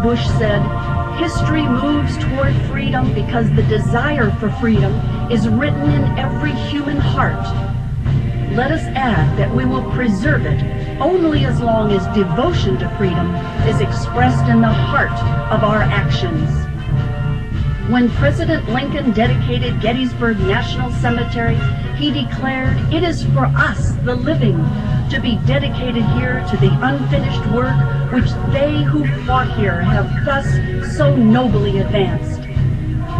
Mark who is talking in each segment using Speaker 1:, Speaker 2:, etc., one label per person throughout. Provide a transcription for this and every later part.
Speaker 1: Bush said, "History moves toward freedom because the desire for freedom is written in every human heart." Let us add that we will preserve it only as long as devotion to freedom is expressed in the heart of our actions. When President Lincoln dedicated Gettysburg National Cemetery, he declared, "It is for us, the living, to be dedicated here to the unfinished work which they who fought here have thus so nobly advanced."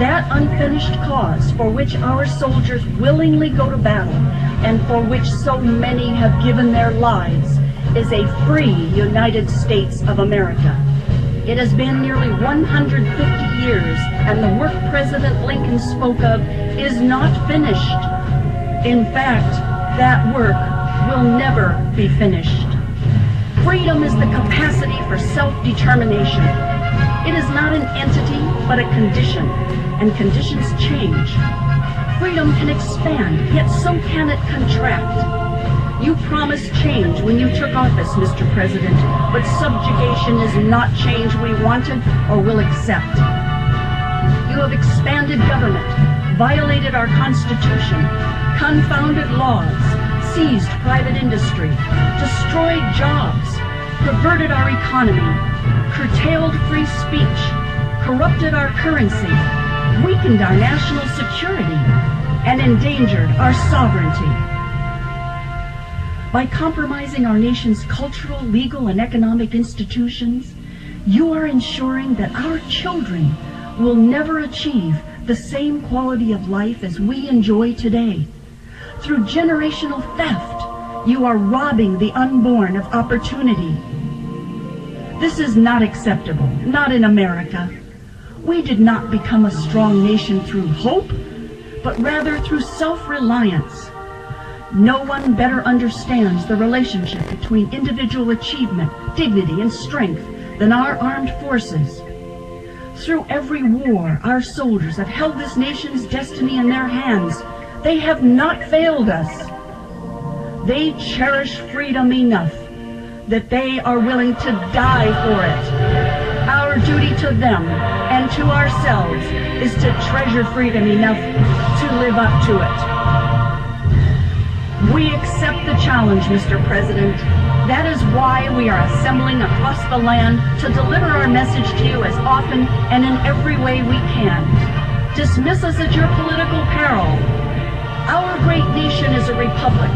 Speaker 1: That unfinished cause for which our soldiers willingly go to battle and for which so many have given their lives is a free United States of America. It has been nearly 150 years, and the work President Lincoln spoke of is not finished. In fact, that work will never be finished. Freedom is the capacity for self-determination. It is not an entity, but a condition, and conditions change. Freedom can expand, yet so can it contract. You promised change when you took office, Mr. President, but subjugation is not change we wanted or will accept. You have expanded government, violated our Constitution, confounded laws, seized private industry, destroyed jobs, perverted our economy, curtailed free speech, corrupted our currency, weakened our national security, and endangered our sovereignty. By compromising our nation's cultural, legal, and economic institutions, you are ensuring that our children will never achieve the same quality of life as we enjoy today. Through generational theft, you are robbing the unborn of opportunity. This is not acceptable, not in America. We did not become a strong nation through hope, but rather through self-reliance. No one better understands the relationship between individual achievement, dignity, and strength than our armed forces. Through every war, our soldiers have held this nation's destiny in their hands. They have not failed us. They cherish freedom enough that they are willing to die for it. Our duty to them and to ourselves is to treasure freedom enough to live up to it. We accept the challenge, Mr. President. That is why we are assembling across the land to deliver our message to you as often and in every way we can. Dismiss us at your political peril. Our great nation is a republic.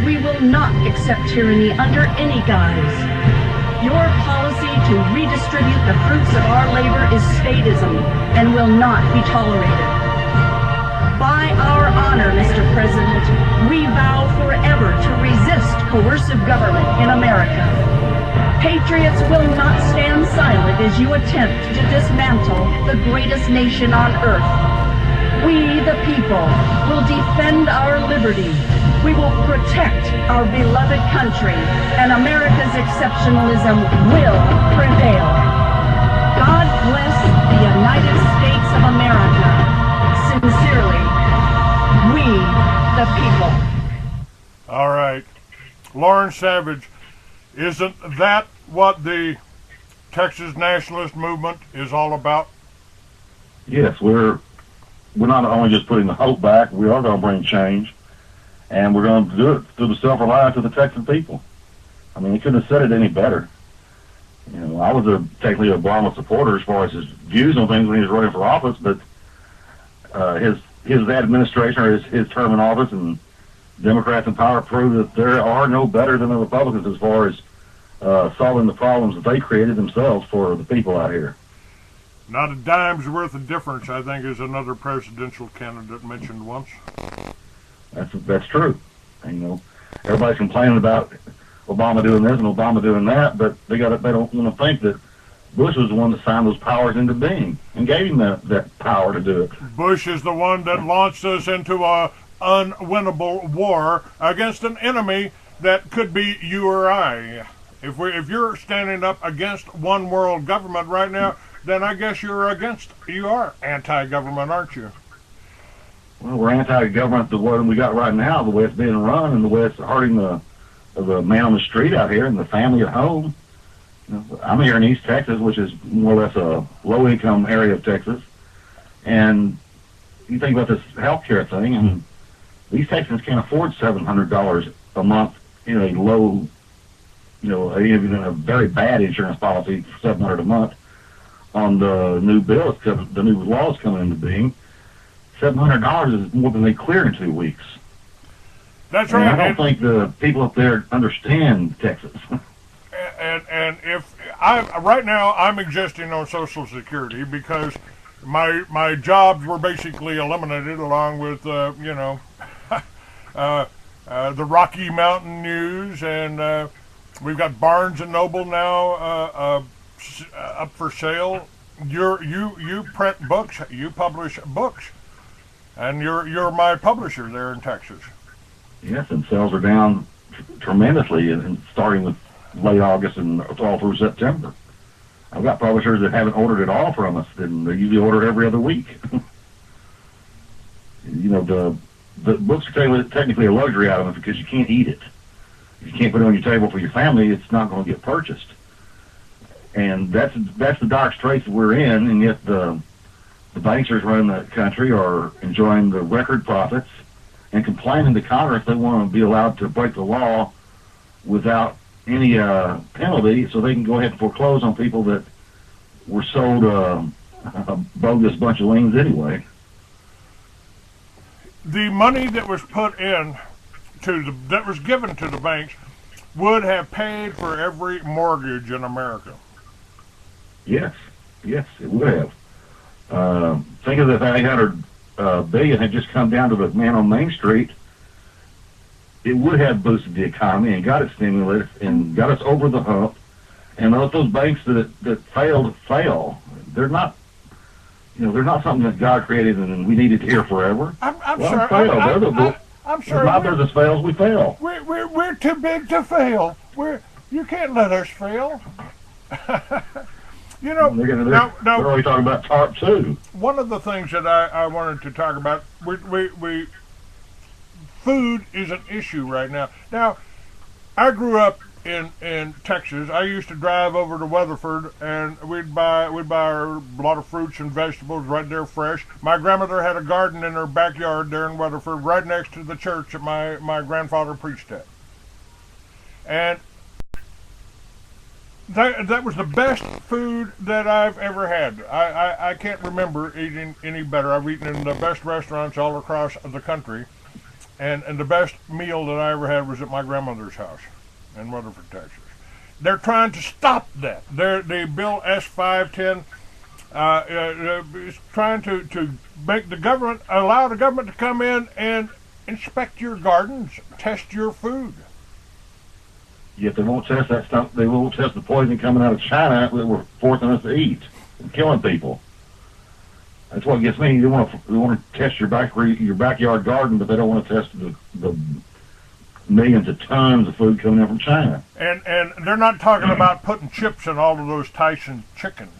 Speaker 1: We will not accept tyranny under any guise. Your policy to redistribute the fruits of our labor is statism and will not be tolerated. By our honor, Mr. President, we vow forever to resist coercive government in America. Patriots will not stand silent as you attempt to dismantle the greatest nation on earth. We, the people, will defend our liberty. We will protect our beloved country, and America's exceptionalism will prevail. God bless the United States of America. Sincerely, we, the people.
Speaker 2: All right. Lauren Savage, isn't that what the Texas nationalist movement is all about?
Speaker 3: Yes, we're not only just putting the hope back, we are going to bring change, and we're going to do it through the self-reliance of the Texan people. I mean, he couldn't have said it any better. You know, I was technically an Obama supporter as far as his views on things when he was running for office, but his administration or his term in office and Democrats in power proved that there are no better than the Republicans as far as solving the problems that they created themselves for the people out here.
Speaker 2: Not a dime's worth of difference, I think, is another presidential candidate mentioned once.
Speaker 3: That's true. And, you know, everybody's complaining about Obama doing this and Obama doing that, but they don't want to think that Bush was the one that signed those powers into being and gave him that power to do it.
Speaker 2: Bush is the one that launched us into a unwinnable war against an enemy that could be you or I. If you're standing up against one world government right now, then I guess you are anti-government, aren't you?
Speaker 3: Well, we're anti-government the way we got right now, the way it's being run, and the way it's hurting the man on the street out here and the family at home. I'm here in East Texas, which is more or less a low-income area of Texas, and you think about this healthcare thing, and these Texans can't afford $700 a month in a low, even in a very bad insurance policy for $700 a month on the new bill, because the new laws coming into being. $700 is more than they clear in 2 weeks.
Speaker 2: That's right.
Speaker 3: And I don't think the people up there understand Texas.
Speaker 2: And if right now I'm existing on Social Security because my jobs were basically eliminated, along with the Rocky Mountain News, and we've got Barnes and Noble now up for sale. You print books, you publish books, and you're my publisher there in Texas.
Speaker 3: Yes, and sales are down tremendously, and starting with late August and all through September. I've got publishers that haven't ordered at all from us, and they usually order every other week. The books are technically a luxury item because you can't eat it. If you can't put it on your table for your family, it's not going to get purchased. And that's the dark straits that we're in, and yet the banksters running the country are enjoying the record profits and complaining to Congress they want to be allowed to break the law without any penalty, so they can go ahead and foreclose on people that were sold a bogus bunch of liens anyway.
Speaker 2: The money that was put in that was given to the banks would have paid for every mortgage in America.
Speaker 3: Yes, it would have. Think of if $800 billion had just come down to the man on Main Street. It would have boosted the economy and got it stimulated and got us over the hump. And let those banks that failed fail. They're not, they're not something that God created and we needed here forever.
Speaker 2: I'm
Speaker 3: sure. My business fails, we fail.
Speaker 2: We're too big to fail. You can't let us fail.
Speaker 3: They're already talking about TARP too.
Speaker 2: One of the things that I wanted to talk about, food is an issue right now. Now, I grew up in Texas. I used to drive over to Weatherford, and we'd buy a lot of fruits and vegetables right there fresh. My grandmother had a garden in her backyard there in Weatherford, right next to the church that my grandfather preached at. And that was the best food that I've ever had. I can't remember eating any better. I've eaten in the best restaurants all across the country. And the best meal that I ever had was at my grandmother's house in Weatherford, Texas. They're trying to stop that. The Bill S-510 is trying to make allow the government to come in and inspect your gardens, test your food.
Speaker 3: Yet they won't test that stuff. They won't test the poison coming out of China that we're forcing us to eat and killing people. That's what gets me. They want to test your backyard garden, but they don't want to test the millions of tons of food coming in from China.
Speaker 2: And they're not talking about putting chips in all of those Tyson chickens,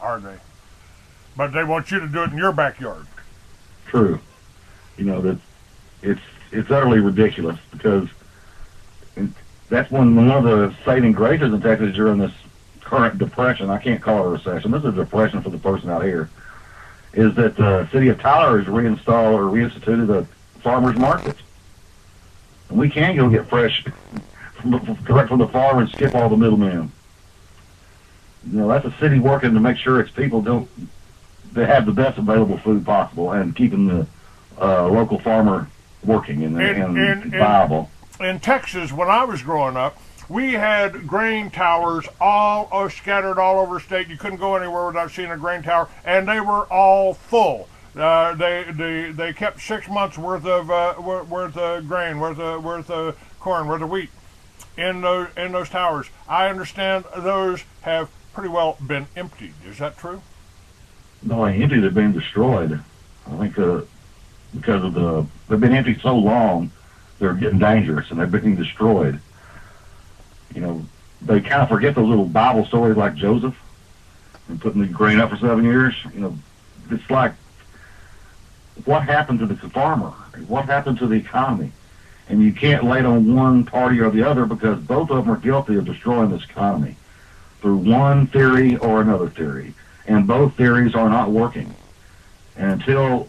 Speaker 2: are they? But they want you to do it in your backyard.
Speaker 3: True. That it's utterly ridiculous, because that's one of the saving graces in Texas during this current depression. I can't call it a recession. This is a depression for the person out here. Is that the city of Tyler has reinstituted a farmer's market. And we can go get fresh direct from the farm and skip all the middlemen. That's a city working to make sure its people they have the best available food possible and keeping the local farmer working and viable.
Speaker 2: In Texas, when I was growing up, we had grain towers all scattered all over the state. You couldn't go anywhere without seeing a grain tower, and they were all full. They kept 6 months worth of grain, worth of corn, worth of wheat in those towers. I understand those have pretty well been emptied. Is that true?
Speaker 3: No, empty. They've been destroyed. I think because they've been empty so long, they're getting dangerous and they're being destroyed. They kind of forget those little Bible stories like Joseph and putting the grain up for 7 years. It's like, what happened to the farmer? What happened to the economy? And you can't lay it on one party or the other, because both of them are guilty of destroying this economy. through one theory or another theory, and both theories are not working. And until